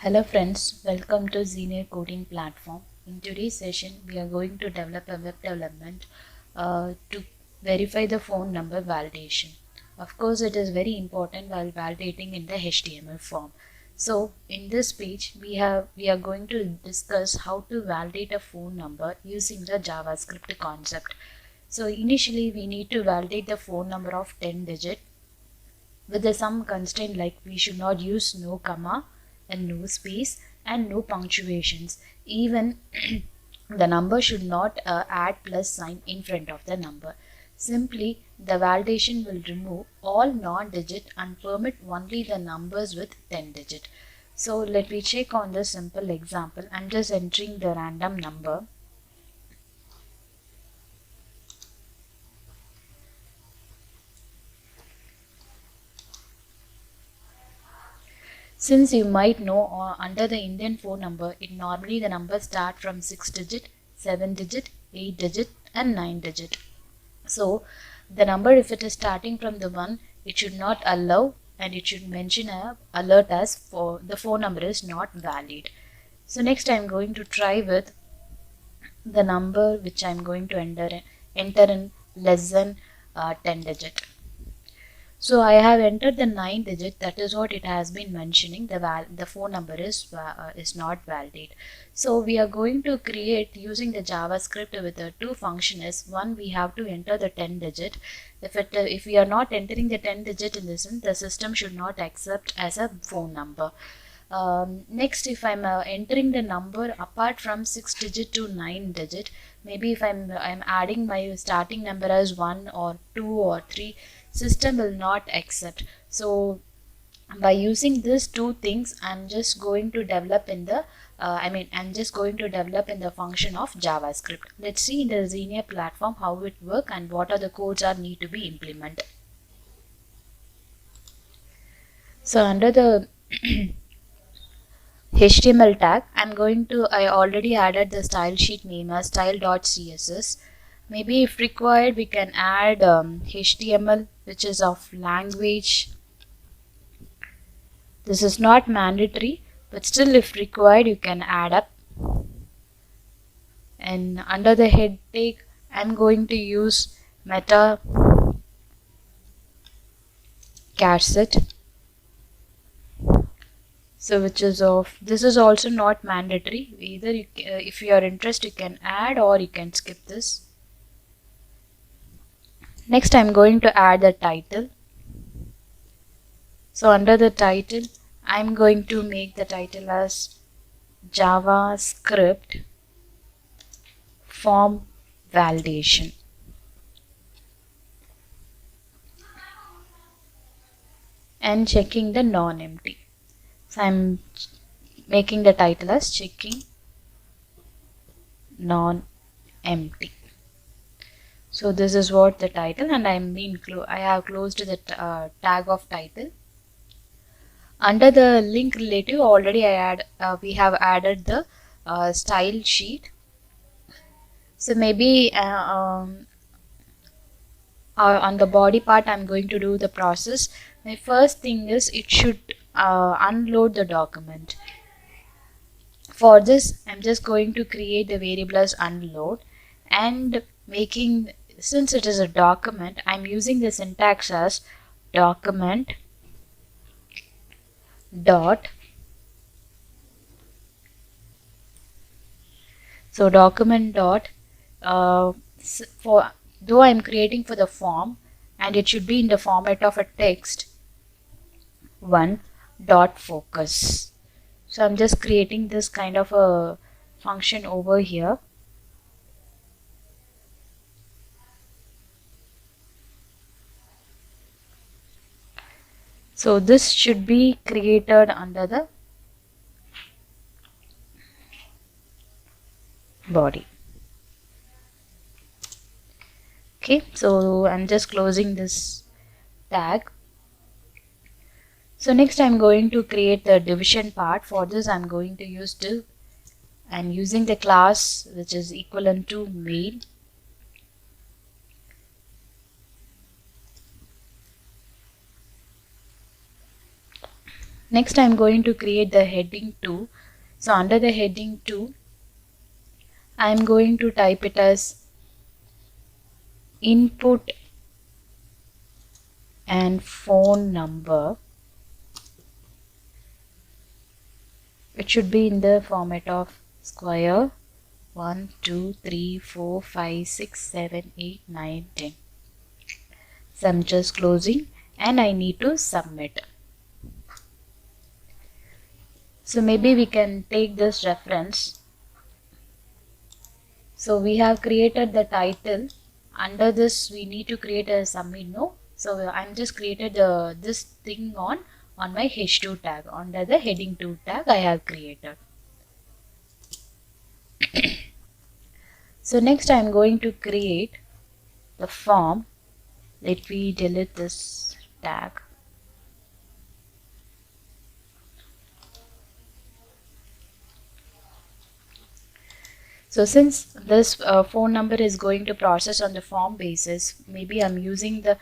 Hello friends, welcome to Xenier Coding Platform. In today's session, we are going to develop a web development to verify the phone number validation. Of course, it is very important while validating in the HTML form. So in this page, we are going to discuss how to validate a phone number using the JavaScript concept. So initially, we need to validate the phone number of 10 digit with some constraint like we should not use no comma and no space and no punctuations. Even the number should not add plus sign in front of the number. Simply, the validation will remove all non-digit and permit only the numbers with 10 digit. So let me check on this simple example. I'm just entering the random number. Since you might know under the Indian phone number, it normally the numbers start from 6 digit, 7 digit, 8 digit and 9 digit. So the number, if it is starting from the 1, it should not allow and it should mention a alert as for the phone number is not valid. So next I'm going to try with the number which I'm going to enter in less than 10 digit. So I have entered the 9 digit, that is what it has been mentioning, the phone number is not valid. So we are going to create using the JavaScript with the two functions. One, we have to enter the 10 digit. If we are not entering the 10 digit in this one, the system should not accept as a phone number. Next, if I'm entering the number apart from 6 digit to 9 digit, maybe if I'm adding my starting number as 1 or 2 or 3, system will not accept. So by using these two things, I'm just going to develop in the I'm just going to develop in the function of JavaScript. Let's see in the Xenier platform how it works and what are the codes are need to be implemented. So under the HTML tag, I already added the style sheet name as style.css. Maybe if required, we can add HTML, which is of language. This is not mandatory, but still if required, you can add up. And under the head tag, I'm going to use meta caret. So which is of, this is also not mandatory. Either if you are interested, you can add or you can skip this. Next, I'm going to add the title. So under the title, I'm going to make the title as JavaScript form validation. And checking the non-empty. So I'm making the title as checking non-empty. So this is what the title, and I have closed the tag of title. Under the link relative, already we have added the style sheet. So maybe on the body part, I'm going to do the process. My first thing is it should unload the document. For this, I'm just going to create the variable as unload, and making, since it is a document, I'm using the syntax as document dot. So document dot for though I'm creating for the form and it should be in the format of a text, one dot focus. So I'm just creating this kind of a function over here. So this should be created under the body. Okay, so I'm just closing this tag. So next I'm going to create the division part. For this I'm going to use div and using the class which is equivalent to main. Next I'm going to create the heading 2. So under the heading 2 I'm going to type it as input and phone number. It should be in the format of square 1, 2, 3, 4, 5, 6, 7, 8, 9, 10. So I'm just closing and I need to submit. So maybe we can take this reference. So we have created the title. Under this we need to create a submit no. So I'm just created this thing on my h2 tag. Under the heading 2 tag I have created. So next I'm going to create the form. Let me delete this tag. So since this phone number is going to process on the form basis, maybe I'm using the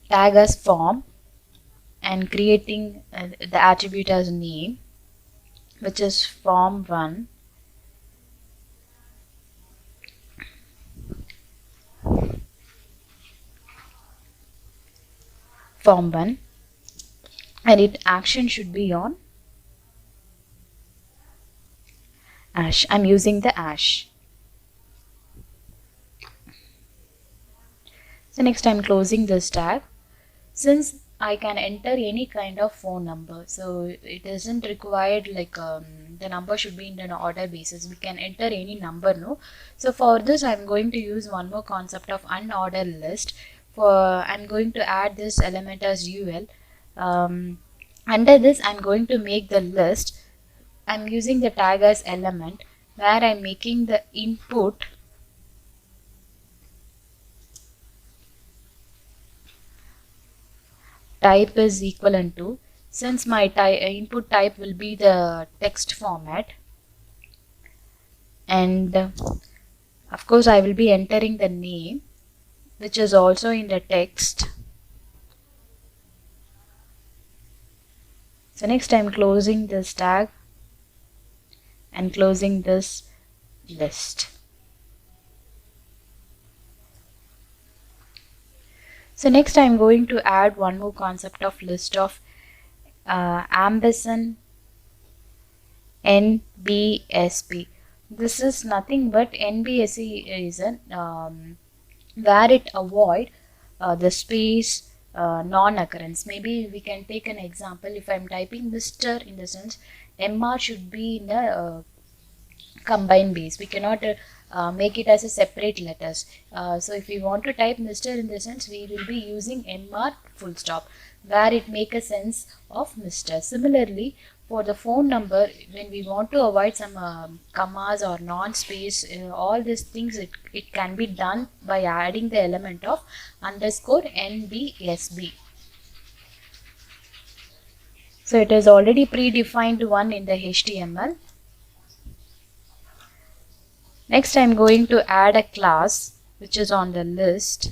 tag as form and creating the attribute as name, which is form1. Form1, and its action should be on ash. I'm using the ash. So next I'm closing this tag. Since I can enter any kind of phone number, so it isn't required like the number should be in an order basis. We can enter any number, no. So for this I'm going to use one more concept of unordered list. I'm going to add this element as UL. Under this I'm going to make the list. I'm using the tag as element, where I'm making the input type is equivalent to, since my input type will be the text format, and of course I will be entering the name, which is also in the text. So next I'm closing this tag and closing this list. So next I'm going to add one more concept of list of ampersand NBSP. This is nothing but NBSP is an where it avoid the space non-occurrence. Maybe we can take an example. If I'm typing Mr. in the sense, MR should be in the combined base. We cannot make it as a separate letters. So if we want to type Mr. in the sense, we will be using MR full stop, where it make a sense of Mr. Similarly, for the phone number, when we want to avoid some commas or non-space, all these things, it can be done by adding the element of underscore NBSB. So it is already predefined one in the HTML. Next I'm going to add a class which is on the list,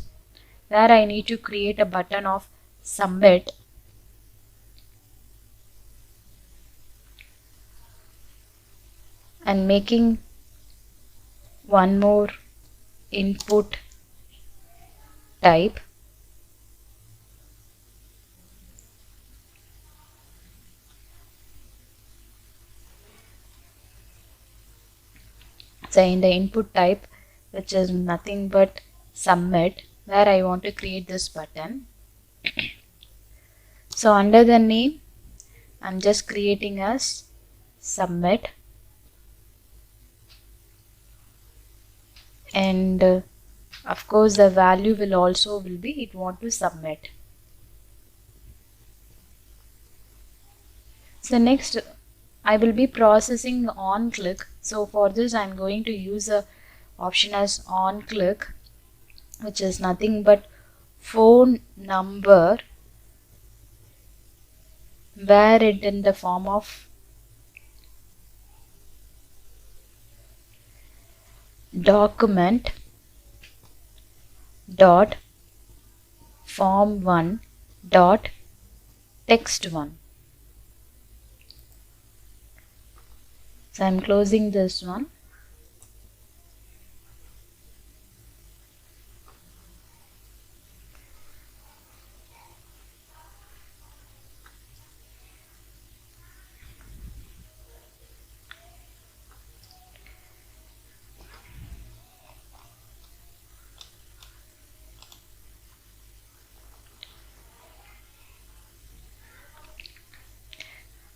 where I need to create a button of submit. And making one more input type. So in the input type, which is nothing but submit, where I want to create this button. So under the name, I'm just creating as submit, and of course the value will also be it want to submit. So next I will be processing on click. So for this I'm going to use a option as on click, which is nothing but phone number, where it in the form of document dot form1 dot text one. So I'm closing this one.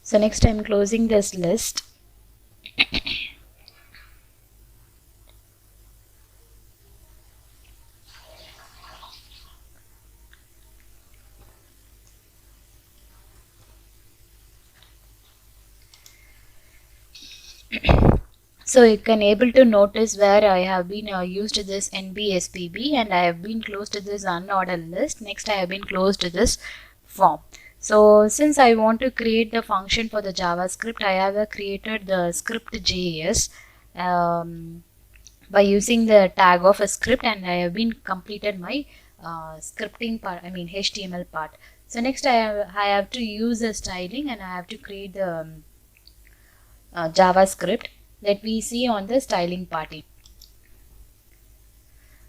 So next I'm closing this list. So you can able to notice where I have been used this NBSPB and I have been closed to this unordered list. Next I have been closed to this form. So since I want to create the function for the JavaScript, I have created the script.js by using the tag of a script, and I have been completed my scripting part, HTML part. So next I have to use the styling and I have to create the JavaScript that we see on the styling part.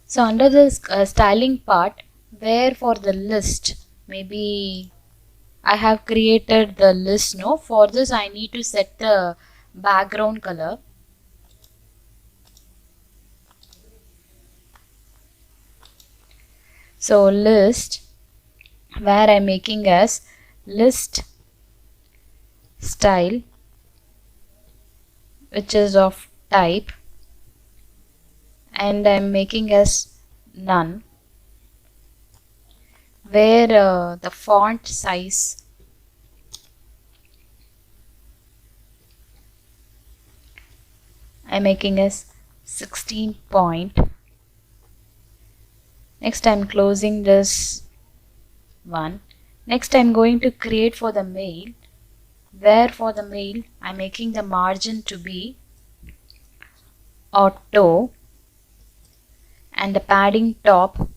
So under this styling part, where for the list, maybe I have created the list. No, for this I need to set the background color. So list, where I'm making as list style, which is of type, and I'm making as none, where the font size I'm making as 16 point. Next I'm closing this one. Next I'm going to create for the mail, where for the mail I'm making the margin to be auto and the padding top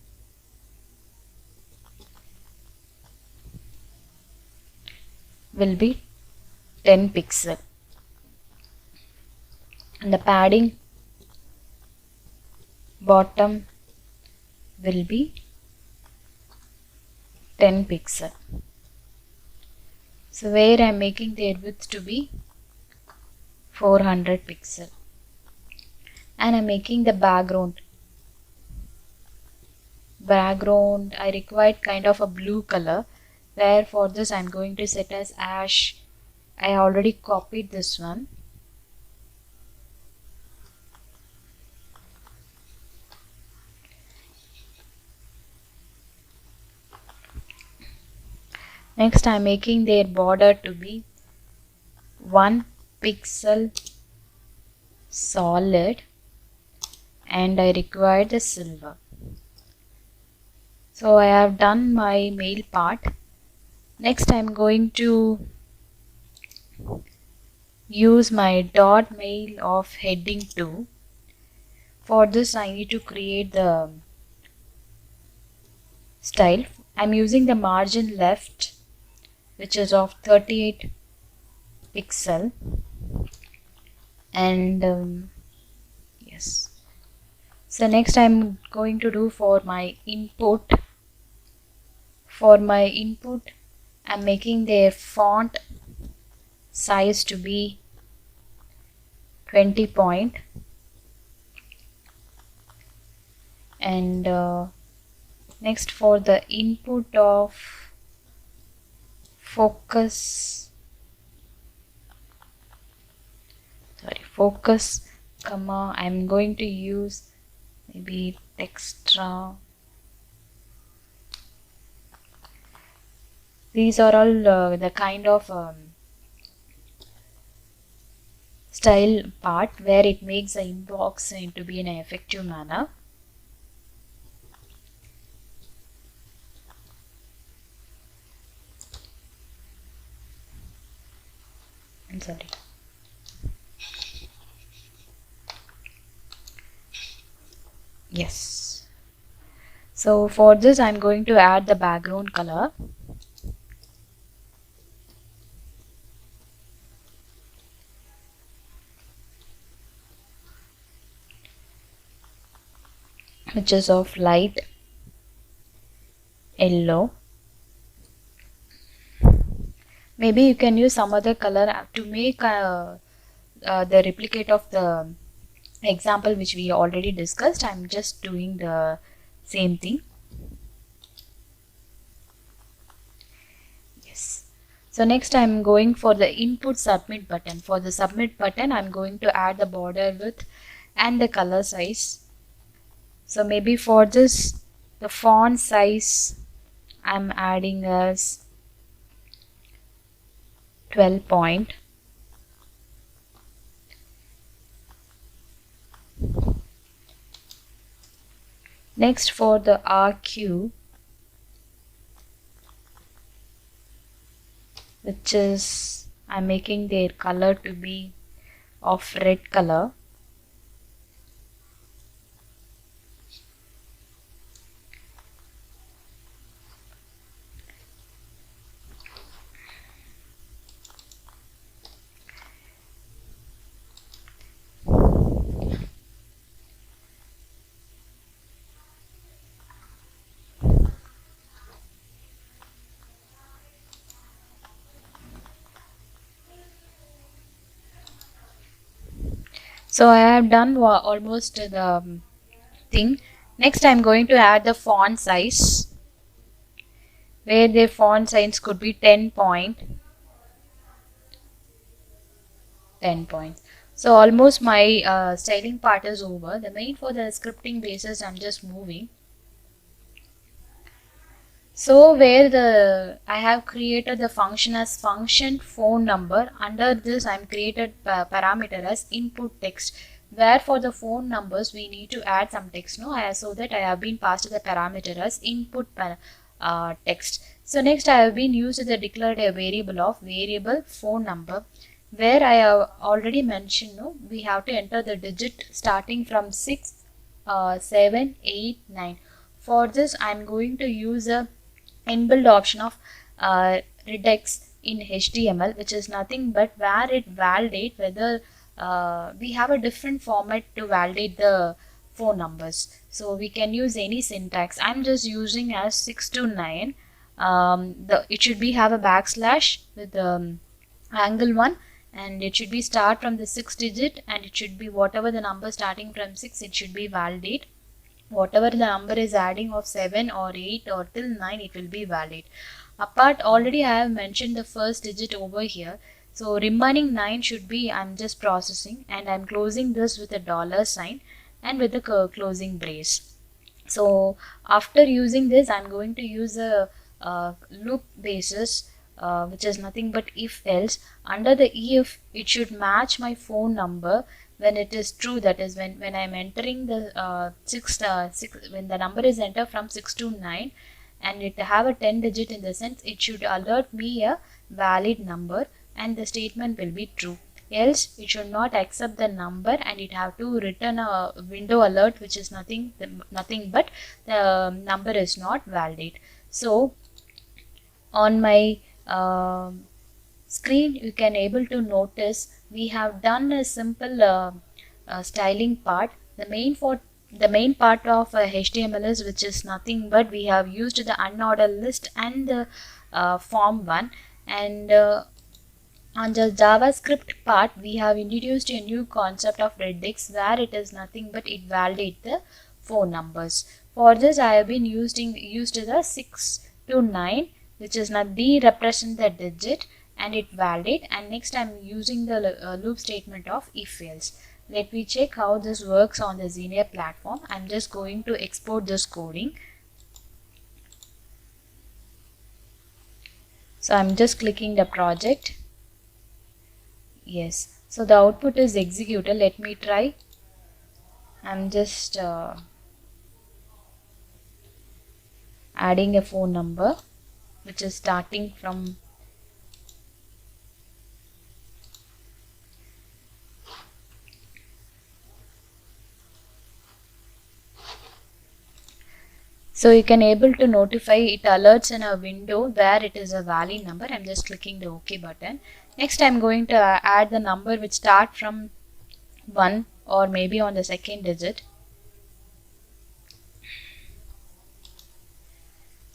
will be 10 pixel and the padding bottom will be 10 pixel. So where I am making their width to be 400 pixel, and I am making the background I required kind of a blue color, where for this I am going to set as ash. I already copied this one. Next I am making their border to be 1 pixel solid, and I require the silver. So I have done my mail part. Next I am going to use my dot mail of heading 2. For this I need to create the style. I am using the margin left, which is of 38 pixel, and yes. So next I am going to do for my input. For my input I am making their font size to be 20 point, and next for the input of focus, comma, I'm going to use maybe extra. These are all the kind of style part where it makes the inbox to be in an effective manner. I'm sorry. Yes. So for this I'm going to add the background color. which is of light yellow. Maybe you can use some other color to make the replicate of the example which we already discussed. I'm just doing the same thing. Yes. So next I'm going for the input submit button. For the submit button, I'm going to add the border width and the color size. So maybe for this, the font size I'm adding as 12 point. Next for the RQ, which is I'm making their color to be of red color. So I have done almost the thing. Next I'm going to add the font size, where the font size could be 10 point. So almost my styling part is over. The main for the scripting basis I'm just moving. So where I have created the function as function phone number. Under this I'm created parameter as input text, where for the phone numbers we need to add some text, so that I have been passed the parameter as input text. So next I have been used the declared a variable of variable phone number, where I have already mentioned we have to enter the digit starting from 6, 7, 8, 9. For this I'm going to use a inbuilt option of regex in HTML, which is nothing but where it validates whether we have a different format to validate the phone numbers. So we can use any syntax. I'm just using as 6 to 9. It should be have a backslash with the angle 1, and it should be start from the 6 digit, and it should be whatever the number starting from 6, it should be validate. Whatever the number is adding of 7 or 8 or till 9, it will be valid. Apart, already I have mentioned the first digit over here. So remaining 9 should be, I'm just processing, and I'm closing this with a $sign and with a closing brace. So after using this, I'm going to use a loop basis, which is nothing but if else. Under the if, it should match my phone number when it is true, that is when I'm entering the 6, when the number is entered from 6 to 9 and it have a 10 digit, in the sense it should alert me a valid number and the statement will be true. Else it should not accept the number and it have to return a window alert, which is nothing but the number is not valid. So on my screen you can able to notice we have done a simple styling part. The main part of HTML is, which is nothing but we have used the unordered list and the form one, and on the JavaScript part we have introduced a new concept of regex, where it is nothing but it validates the phone numbers. For this I have been used the 6 to 9, which is not the represent the digit and it validate, and next I'm using the loop statement of if else. Let me check how this works on the Xenia platform. I'm just going to export this coding. So I'm just clicking the project. Yes, so the output is executed. Let me try. I'm just adding a phone number which is starting from so you can able to notify, it alerts in a window where it is a valid number. I'm just clicking the OK button. Next I'm going to add the number which start from 1 or maybe on the second digit.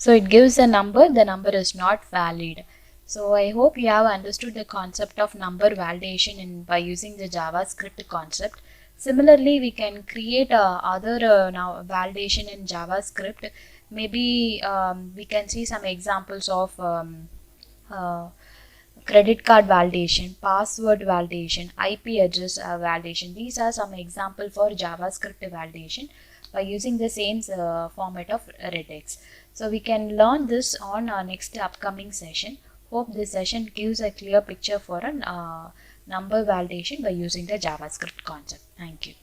So it gives a number, the number is not valid. So I hope you have understood the concept of number validation by using the JavaScript concept. Similarly, we can create other now validation in JavaScript. Maybe we can see some examples of uh, credit card validation, password validation, IP address validation. These are some example for JavaScript validation by using the same format of regex. So we can learn this on our next upcoming session. Hope this session gives a clear picture for a number validation by using the JavaScript concept. Thank you.